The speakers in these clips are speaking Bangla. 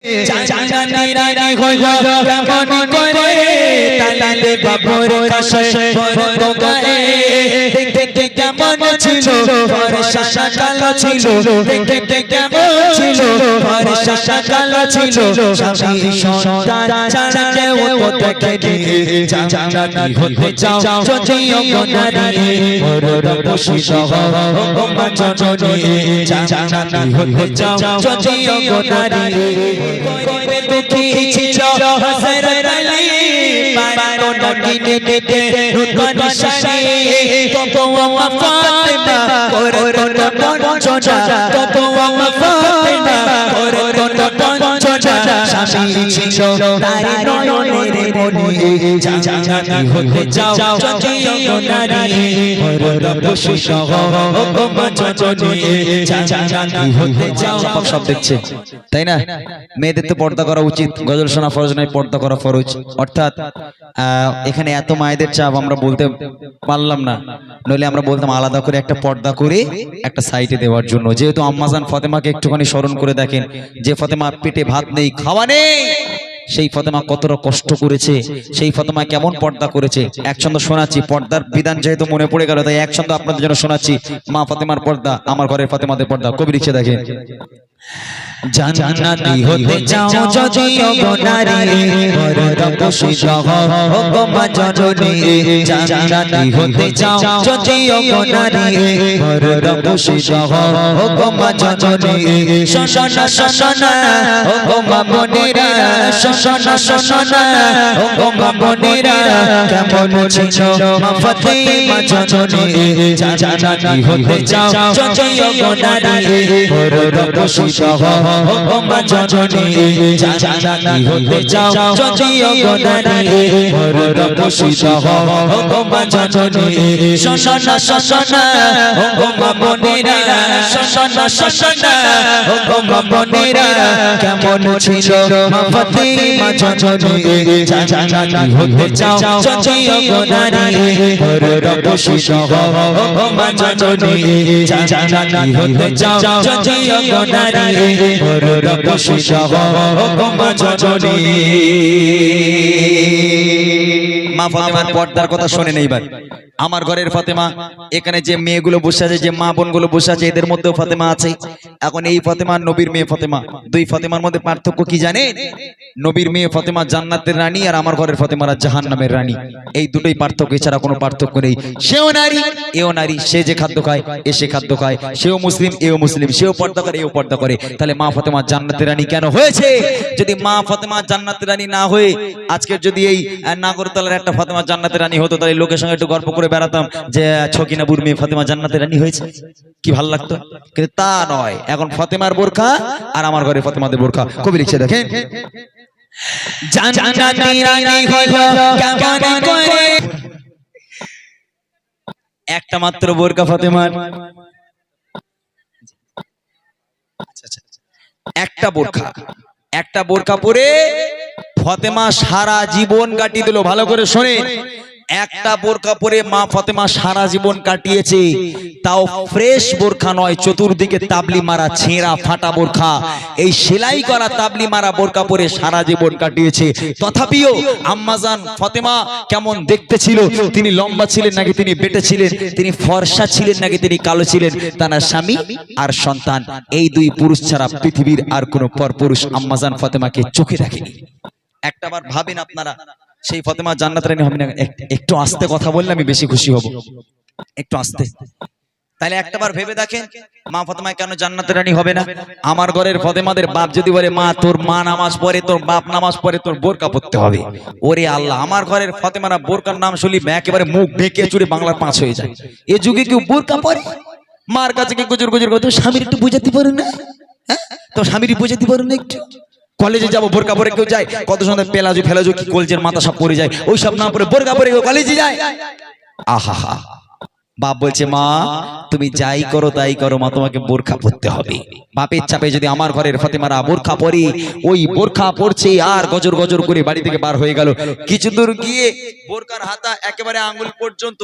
জানি রানী হলো কেমন করে তালালে বাবুর কাছে বড় গায়ে দেখতে কেমন ছিল ফর্সা কালো ছিল দেখতে কেমন ছিল ফর্সা কালো ছিল স্বামী সন্তান ছাড়া কেউ তো দেখে জানি হতে চাও যদিও নারী বড় খুশি সহ মা জননী জানি হতে চাও যদিও নারী कोई दुखी छिलो हसरत अली पारो नगीने दे रुतन शनी तो फातिमा और पंचोजा तो फातिमा और पंचोजा शामी छिलो तारे नयने मनी जानी होते जाओ जजियो नारी और खुशी सह मा जजनी जानी होते जाओ सब দেখছে তাই না মেয়েদের তো পর্দা করা উচিত গজল শোনা ফরজ নয় পর্দা করা ফরজ অর্থাৎ এখানে এত মায়েদের চাপ আমরা বলতে পারলাম না নইলে আমরা বলতাম আলাদা করে একটা পর্দা করে একটা সাইডে দেওয়ার জন্য যেহেতু আম্মাজান ফাতেমাকে একটুখানি স্মরণ করে দেখেন যে ফাতেমা পেটে ভাত নেই খাওয়া নেই সেই ফাতেমা কতটা কষ্ট করেছে সেই ফাতেমা কেমন পর্দা করেছে এক ছন্দ শোনাচ্ছি পর্দার বিধান যেহেতু মনে পড়ে গেল তাই এক ছন্দ আপনাদের জন্য শোনাচ্ছি মা ফাতেমার পর্দা আমার ঘরের ফাতেমাদের পর্দা কবি লিখে দেখেন জান্নাতি হতে চাও যদিও নারী বড় খুশি সহ মা জননী জান্নাতি হতে চাও যদিও নারী বড় খুশি সহ মা জননী শোনা শোনা ও মা বোনেরা শোনা শোনা ও মা বোনেরা কেমন ছিল মা ফাতেমা জননী জান্নাতি হতে চাও যদিও নারী বড় খুশি সহ মা জননী জান্নাতি হতে চাও যদিও নারী বড় খুশি সহ মা জননী শোনা শোনা ও মা বোনেরা শোনা শোনা ও মা বোনেরা কেমন ছিল মা ফাতেমা জননী জান্নাতি হতে চাও যদিও নারী বড় খুশি সহ মা জননী জান্নাতি হতে চাও যদিও নারী বড় খুশি সহ মা জননী মা ফাতেমার পর্দার কথা শুনে নেই ভাই আমার ঘরের ফাতেমা এখানে যে মেয়েগুলো বসে আছে যে মা বোনগুলো বসে আছে এদের মধ্যেও ফাতেমা আছে এখন এই ফাতেমা নবীর মেয়ে ফাতেমা দুই ফাতেমার মধ্যে পার্থক্য কি জানেন নবীর মেয়ে ফাতেমা জান্নাতের রানী আর আমার ঘরের ফাতেমা জাহান্নামের রানী এই দুটোই পার্থক্য এছাড়া কোনো পার্থক্য নেই সেও নারী এও নারী সে যে খাদ্য খায় এ সে খাদ্য খায় সেও মুসলিম এও মুসলিম সেও পর্দা করে এও পর্দা করে তাহলে মা ফাতেমা জান্নাতের রানী কেন হয়েছে যদি মা ফাতেমা জান্নাতের রানী না হয়ে আজকে যদি এই নাগরতলার একটা ফাতেমা জান্নাতের রানী হতো তাহলে লোকের সঙ্গে একটু গল্প করে বেড়াতাম যে ছকিনাপুর মেয়ে ফাতেমা জান্নাতের রানী হয়েছে কি ভালো লাগতো কিন্তু তা নয় এখন ফাতেমার বোরখা আর আমার ঘরে ফাতেমাদের বোরখা কবি লিখছে দেখেন জান্নাতি রানী হলো কেমন করে একটা মাত্র বোরখা ফাতেমার একটা বোরখা পরে ফাতেমা সারা জীবন কাটিয়ে দিল ভালো করে শোনেন একটা বোরখা পরে মা ফাতেমা সারা জীবন কাটিয়েছে তাও ফ্রেশ বোরখা নয় চতুর্দিকে তাবলি মারা ছেঁড়া ফাটা বোরখা এই সেলাই করা তাবলি মারা বোরখা পরে সারা জীবন কাটিয়েছে তথাপিও আম্মাজান ফাতেমা কেমন দেখতে ছিল তিনি লম্বা ছিলেন নাকি তিনি বেটে ছিলেন তিনি ফর্সা ছিলেন নাকি তিনি কালো ছিলেন তার স্বামী আর সন্তান এই দুই পুরুষ ছাড়া পৃথিবীর আর কোনো পরপুরুষ আম্মাজান ফাতেমাকে চোখে রাখেনি একটাবার ভাবেন আপনারা সেই ফাতেমা জান্নাতের রানী হবে না একটু আস্তে কথা বললে আমি বেশি খুশি হব একটু আস্তে তাহলে একটাবার ভেবে দেখেন মা ফাতেমা কেন জান্নাতের রানী হবে না আমার ঘরের ফাতেমাদের বাপ যদি বলে মা তোর মা নামাজ পড়ে তোর বাপ নামাজ পড়ে তোর বোরকা পড়তে হবে ওরে আল্লাহ আমার ঘরের ফাতেমারা বোরকার নাম শুনলি একেবারে মুখ ঢেকে চুরে বাংলার পাঁচ হয়ে যায় এ যুগে কেউ বোরকা পরে মার কাছে কি গুজর গুজর করে তোর স্বামীর একটু বুঝাতে পারেন না হ্যাঁ তোর স্বামীর বুঝাতে পারেন না একটু কলেজে যাবো বোরকা পরে কেউ যায় কত সময় পেলাজু ফেলাজু কি কলজের মাথা সব পরে যায় ওই সব না পরে বোরকা পরে কেউ কলেজে যায় আহা বাপ বলছে মা তুমি যাই করো তাই করো মা, তোমাকে বোরখা পরতে হবে। বাপের চাপে যদি আমার ঘরের ফাতেমারা বোরখা পরে, ওই বোরখা পরছে আর গজর গজর করে বাড়ি থেকে বার হয়ে গেল। কিছু দূর গিয়ে বোরকার হাতা একেবারে আঙ্গুল পর্যন্ত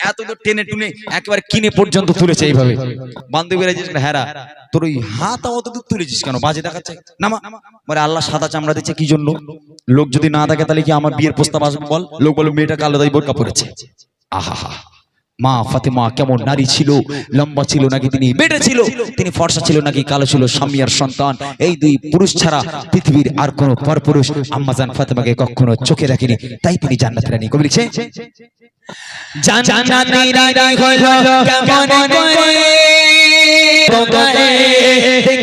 এত দূর টেনে টুনে একেবারে কিনে পর্যন্ত তুলেছে এইভাবে। বান্ধবীরা জিজ্ঞেস হ্যাঁ তোর ওই হাতা অত দূর তুলেছিস কেন, বাজে দেখাচ্ছে না মা? বলে আল্লাহ সাদা চামড়া দিচ্ছে কি জন্য? লোক যদি না থাকে তাহলে কি আমার বিয়ের প্রস্তাব আসবে বল? লোক বলো মেয়েটা কালো তাই বোরকা পরেছে। আহা, মা ফাতেমা কেমন নারী ছিল, লম্বা ছিল নাকি তিনি বেটে ছিল, তিনি ফর্সা ছিল নাকি কালো ছিল, স্বামী আর সন্তান এই দুই পুরুষ ছাড়া পৃথিবীর আর কোন পরপুরুষ আম্মাজান ফাতেমাকে কখনো চোখে দেখেনি, তাই তিনি জান্নাতের রানী। কবি লিখছে জান্নাতের রানী হলো কেমন করে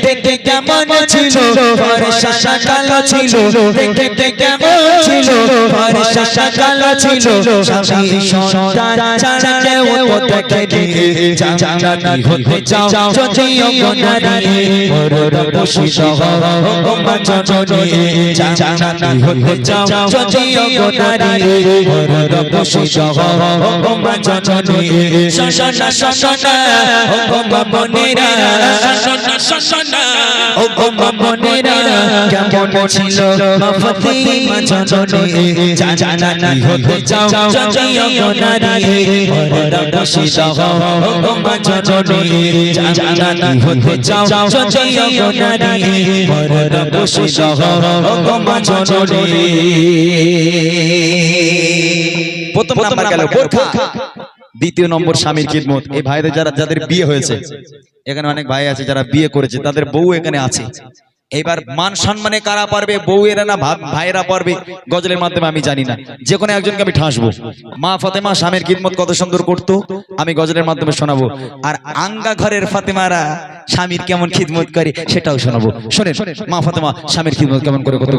দেখতে কেমন ছিল, ফর্সা কালো ছিল দেখতে কেমন ছিল, ফর্সা কালো ছিল, স্বামী সন্তান ছাড়া ও দেখেনি। জান্নাতি হতে চাও যদিও গোনারি, মরদ বসিত হও মা জননী। জান্নাতি হতে চাও যদিও গোনারি, মরদ বসিত হও মা জননী। শোনা শোনা ও মা বোনেরা, শোনা ও মা বোনেরা, কেমন ছিল মা ফাতেমা জননী। জান্নাতি হতে চাও যদিও গোনারি, মরদ বসিত হও মা জননী। জান্নাতি হতে চাও যদিও গোনারি, মরদ বসিত হও মা জননী। প্রথম নাম্বার গেল বোরখা, দ্বিতীয় নম্বর স্বামীর খিদমত। এই ভাইদের যাদের বিয়ে হয়েছে, এখানে অনেক ভাই আছে যারা বিয়ে করেছে, তাদের বউ এখানে আছে। এবার মান সম্মানে কারা পারবে, বউয়েরা না ভাইয়েরা পারবে, গজলের মাধ্যমে আমি জানি না, যে কোনো একজনকে আমি ঠাসবো। মা ফাতেমা স্বামীর খিদমত কত সুন্দর করতো, আমি গজলের মাধ্যমে শোনাবো। আর আঙ্গা ঘরের ফাতেমারা স্বামীর কেমন খিদমত করে সেটাও শোনাবো। শোনেন মা ফাতেমা স্বামীর খিদমত কেমন করে করতে।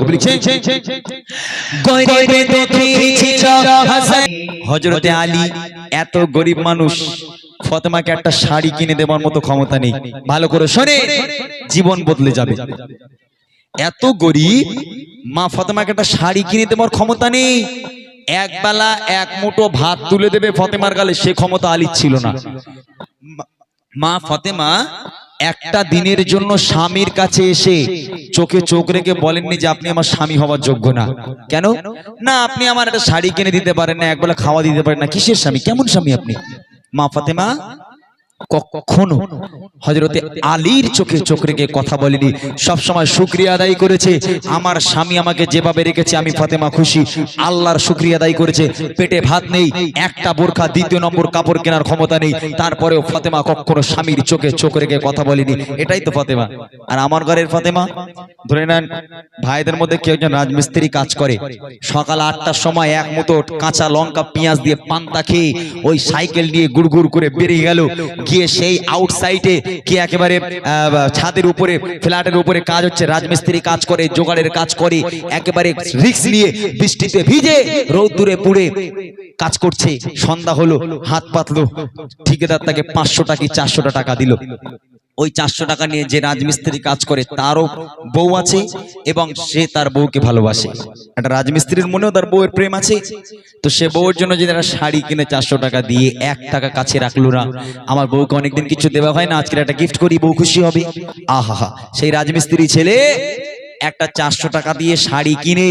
হযরতে আলী এত গরিব মানুষ, ফাতেমাকে একটা শাড়ি কিনে দেওয়ার মতো ক্ষমতা নেই। ভালো করে শোনে, জীবন বদলে যাবে। এত গরিব, মা ফাতেমাকে একটা শাড়ি কিনে দেওয়ার ক্ষমতা নেই। এক বেলা এক মুঠো ভাত তুলে দেবে ফাতেমার গালে, সে ক্ষমতা আলীর ছিল না। মা ফাতেমা একটা দিনের জন্য স্বামীর কাছে এসে চোখে চোখ রেখে বলেননি যে আপনি আমার স্বামী হওয়ার যোগ্য না। কেন না? আপনি আমার একটা শাড়ি কিনে দিতে পারেন না, একবেলা খাওয়া দিতে পারেন না, কিসের স্বামী, কেমন স্বামী আপনি? মা ফাতেমা কখনো হযরতে আলীর চোখে চোখ রেখে কথা বলেনি, সব সময় শুকরিয়া আদায় করেছে। আমার স্বামী আমাকে যেভাবে রেখেছে আমি ফাতেমা খুশি, আল্লাহর শুকরিয়া আদায় করেছে। পেটে ভাত নেই, একটা বোরখা দ্বিতীয় নম্বর কাপড় কেনার ক্ষমতা নেই, তারপরেও ফাতেমা কখনো স্বামীর চোখে চোখ রেখে কথা বলেনি। এটাই তো ফাতেমা। আর আমার ঘরের ফাতেমা, ধরে নেন ভাইদের মধ্যে কেউ একজন রাজমিস্ত্রি কাজ করে, সকাল 8টার সময় এক মুঠো কাঁচা লঙ্কা পেঁয়াজ দিয়ে পান্তা খেয়ে ওই সাইকেল নিয়ে গুড়গুড় করে বেরিয়ে গেল, গিয়ে সেই আউটসাইডে কি একেবারে ছাদের উপরে ফ্ল্যাটের উপরে কাজ হচ্ছে, রাজমিস্ত্রি কাজ করে, জোগাড়ের কাজ করে, একেবারে রিস্ক নিয়ে বৃষ্টিতে ভিজে রোদ্দুরে পুড়ে কাজ করছে। সন্ধ্যা হলো, হাত পাতলো, ঠিকাদার তাকে 500 টাকা 400 টাকা দিল। ওই 400 টাকা নিয়ে যে রাজমিস্ত্রি কাজ করে তারও বউ আছে এবং সে তার বউকে ভালোবাসে। একটা রাজমিস্ত্রির মনেও তার বউয়ের প্রেম আছে, তো সে বউয়ের জন্য যদি একটা শাড়ি কিনে 400 টাকা দিয়ে 1 টাকা কাছে রাখলো না, আমার বউকে অনেকদিন কিছু দেওয়া হয় না, আজকে একটা গিফট করি, বউ খুশি হবে। আহা, সেই রাজমিস্ত্রি ছেলে একটা 400 টাকা দিয়ে শাড়ি কিনে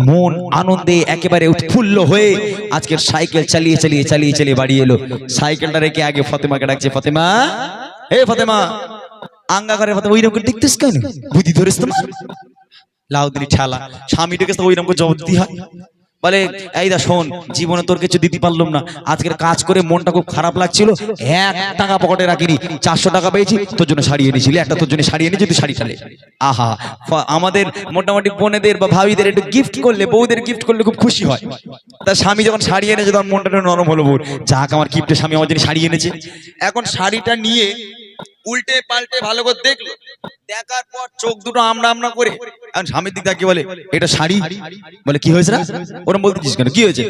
মন আনন্দে একেবারে উৎফুল্ল হয়ে আজকের সাইকেল চালিয়ে চালিয়ে চালিয়ে চালিয়ে বাড়ি এলো। সাইকেলটা রেখে আগে ফাতেমাকে ডাকছে, ফাতেমা, হে ফাতেমা, আঙ্গা ঘরে ফাতেমা, ওইরকম করে দেখতেছ কেন, বুদ্ধি ধরেছ তোমার? লাউদিনী ঠালা, স্বামীটাকে তো ওইরকম করে জবাব দিতে হয়। বলে এই দা শোন, জীবনে তোর কিছু দিতে পারলাম না, আজকের কাজ করে মনটা খুব খারাপ লাগছিল, 1 টাকা পকেটে রাখিনি, 400 টাকা পেয়েছি, তোর জন্য শাড়ি এনেছিলি, একটা তোর জন্য শাড়ি এনেছি, তুই শাড়ি ঠালে। আহা, আমাদের মোটামুটি বোনেদের বা ভাবিদের একটু গিফট করলে, বউদের গিফট করলে খুব খুশি হয়। তার স্বামী যখন শাড়ি এনেছে তখন মনটা নরম হলো, বউর যাক আমার গিফটে স্বামী আমার জন্য শাড়ি এনেছে। এখন শাড়িটা নিয়ে উল্টে পাল্টে ভালো করে দেখলো, দেখার পর চোখ দুটো আমরা আমরা করে স্বামীর দিক তাকিয়ে বলে, এটা শাড়ি? বলে কি হয়েছে না, ওরম বলতেছিস কেন, কি হয়েছে?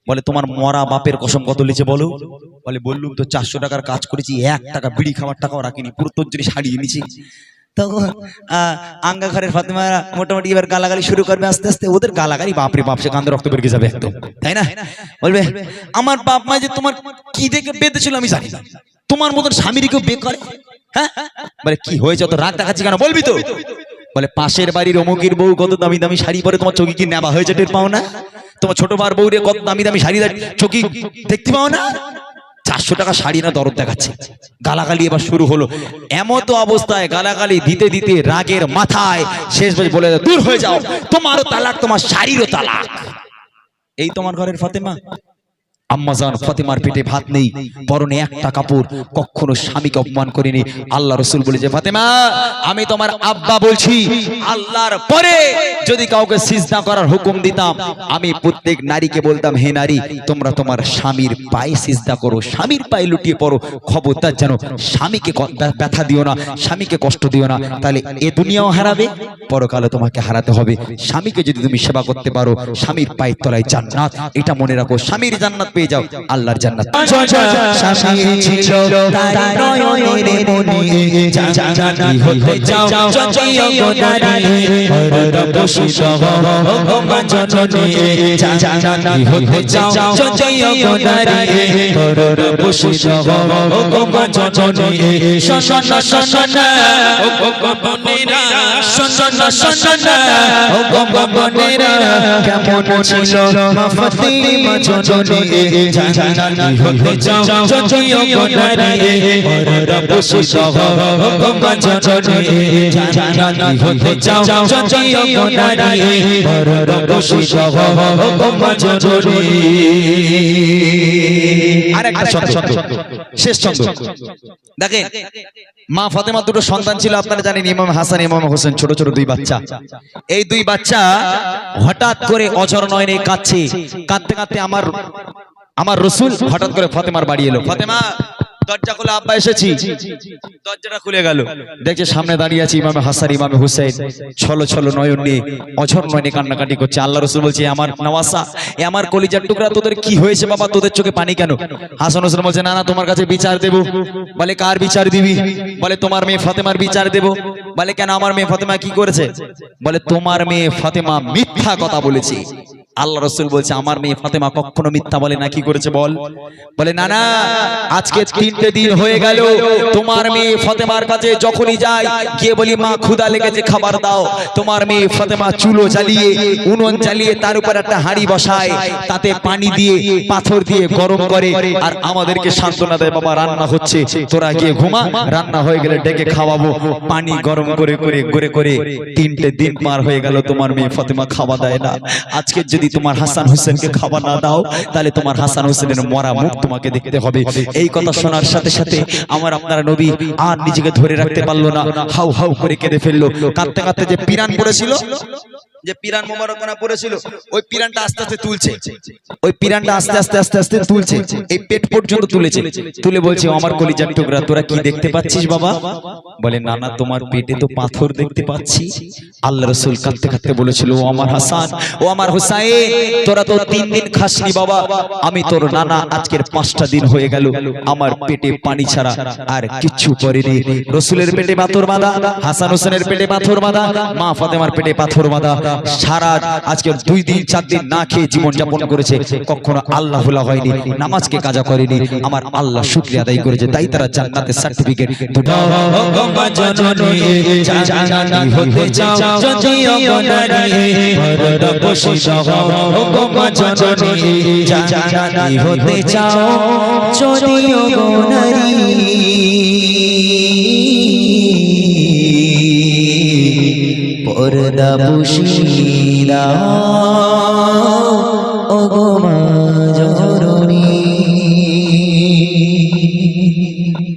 বলে তোমার মরা বাপের কসম কত লিচে বলো? বলে বললুম তো 400 টাকার কাজ করেছি, 1 টাকা বিড়ি খাওয়ার টাকাও রাখিনি, পুরো তোর জন্য শাড়ি এনেছি। তখন আঙ্গা ঘরের ফাতেমা মোটামুটি এবার গালাগালি শুরু করবে আস্তে আস্তে। ওদের গালাগালি বাপরে বাপ, সে কান্দে রক্ত বেরিয়ে যাবে একদম, তাই না? বলবে আমার বাপ মা যে তোমার কি দেখে বেঁধেছিল আমি জানি না, তোমার মতন স্বামীর কেউ বে করে? হ্যাঁ, বলে কি হয়েছে অত রাগ দেখাচ্ছি কেন, বলবি তো? বলে পাশের বাড়ির অমুকের বউ কত দামি দামি শাড়ি পরে, তোমার চোখে কি নেবা হয়েছে টের পাও না? তোমার ছোট বার বউরে কত দামি দামি শাড়ি চোখে দেখতে পাও না? 400 টাকা শাড়ি না দরদ দেখাচ্ছে। গালাগালি এবার শুরু হলো। এমতো অবস্থায় গালাগালি দিতে দিতে রাগের মাথায় শেষ বলে দূর হয়ে যাও, তোমারও তালাক, তোমার শাড়িরও তালাক। এই তোমার ঘরের ফাতেমা। আম্মাজান ফাতেমার পেটে ভাত নেই, পরনে একটা কাপড়, কখনো স্বামীকে অপমান করেনি। আল্লাহ রাসূল বলে যে ফাতেমা আমি তোমার আব্বা বলছি, আল্লাহর পরে যদি কাউকে সিজদা করার হুকুম দিতাম, আমি প্রত্যেক নারীকে বলতাম হে নারী তোমরা তোমার স্বামীর পায়ে সিজদা করো, স্বামীর পায়ে লুটিয়ে পড়ো। খবরদার যেন স্বামীকে ব্যথা দিও না, স্বামীকে কষ্ট দিও না, তাহলে এ দুনিয়াও হারাবে, পরকালে তোমাকে হারাতে হবে। স্বামীকে যদি তুমি সেবা করতে পারো, স্বামীর পায়ের তলায় জান্নাত, এটা মনে রাখো। স্বামীর জান্নাত পেয়ে যাও, আল্লাহর জান্নাত। স্বামী ছিল তার নয়নের মনি, জান্নাতি হতে চাও যদিও নারী, বসে রহো জননী, জান্নাতি হতে চাও যদিও নারী, বসে রহো জননী। শোনো শোনো ও বনেরা, শোনো শোনো ও বনেরা, কেমন ছিল মা ফাতেমা জননী, জান্নাতি হতে চাও যদিও নারী, বসে রহো জননী, জান্নাতি হতে চাও যদিও নারী, বসে রহো জননী। আরেকটা ছন্দ, শেষ ছন্দ দেখেন। মা ফাতেমা দুটো সন্তান ছিল, আপনারা জানেন, ইমাম হাসান ইমাম হোসেন, ছোট ছোট দুই বাচ্চা। এই দুই বাচ্চা হঠাৎ করে অঝর নয়নে কাঁদছে, কাঁদতে কাঁদতে আমার রাসূল হঠাৎ করে ফাতেমার বাড়ি এলো। ফাতেমা দরজা খুলে, আব্বা এসেছি। দরজাটা খুলে গেল, দেখে সামনে দাঁড়িয়ে আছে ইমাম হাসান ইমাম হুসাইন, ছলো ছলো নয়ন নিয়ে অঝর নয়নে কান্নাকাটি করছে। আল্লাহ রাসূল বলছে আমার নওয়াসা, এ আমার কলিজার টুকরা, তোদের কি হয়েছে বাবা, তোদের চোখে পানি কেন? হাসান হোসেন বলছে না না, তোমার কাছে বিচার দেব। বলে কার বিচার দিবি? বলে তোমার মেয়ে ফাতেমার বিচার দেব। বলে কেন, আমার মেয়ে ফাতেমা কি করেছে? বলে তোমার মেয়ে ফাতেমা মিথ্যা কথা বলেছে। আল্লাহ রাসূল বলছে আমার মেয়ে ফাতেমা কখনো মিথ্যা বলে না, কি করেছে বল? বলে না না, আজকে 3টে দিন হয়ে গেল তোমার মেয়ে ফাতেমার কাছে যখনই যাই গিয়ে বলি মা ক্ষুধা লেগেছে খাবার দাও, তোমার মেয়ে ফাতেমা চুলো জ্বালিয়ে উনুন জ্বালিয়ে তার উপর একটা হাঁড়ি বসায়, তাতে পানি দিয়ে পাথর দিয়ে গরম করে আর আমাদেরকে সান্ত্বনা দেয় বাবা রান্না হচ্ছে, তোরা গিয়ে ঘুমা, রান্না হয়ে গেলে ডেকে খাওয়াবো। পানি গরম করে করে করে করে 3টে দিন পার হয়ে গেল, তোমার মেয়ে ফাতেমা খাওয়া দেয় না। আজকে যদি তোমার হাসান হোসেনকে খাবার না দাও, তাহলে তোমার হাসান হোসেনের মরা মুখ তোমাকে দেখতে হবে। এই কথা শোনার সাথে সাথে আপনার নবী আর নিজেকে ধরে রাখতে পারলো না, হাউ হাউ করে কেঁদে ফেললো। কাঁদতে কাঁদতে যে পিরান পড়েছিল, যে পিরান মোবারকনা পড়েছিল, ওই পিরানটা আস্তে আস্তে তুলছে, ওই পিরানটা আস্তে আস্তে আস্তে আস্তে তুলছে, এই পেট পর্যন্ত তুলেছে। তুলে বলছে আমার কলিজার টুকরা, তোরা কি দেখতে পাচ্ছিস বাবা? বলে না না, তোমার পেটে তো পাথর দেখতে পাচ্ছি। আল্লাহ রাসূল কাঁদতে কাঁদতে বলেছিল ও আমার হাসান, ও আমার হুসাইন, তোরা তো 3 দিন খাসনি বাবা, আমি তোর নানা আজকের 5টা দিন হয়ে গেল, আমার পেটে পানি ছাড়া আর কিচ্ছু করিনি। রাসূলের পেটে পাথর বাঁধা, হাসান হোসেনের পেটে পাথর বাঁধা, মা ফাতেমার পেটে পাথর বাঁধা, সারা আজকে 2 দিন 4 দিন না খেয়ে জীবন যাপন করেছে, কখনো আল্লাহ ভোলা হয়নি, নামাজকে কাজা করেনি, আমার আল্লাহ শুকরিয়া আদায় করেছে, তাই তারা জান্নাতের সার্টিফিকেট। জান্নাতি হতে চাও যদিও নারী, বসে রহো জননী, জান্নাতি হতে চাও যদিও নারী, পর্দা বসিয়ে দাও ও গো মা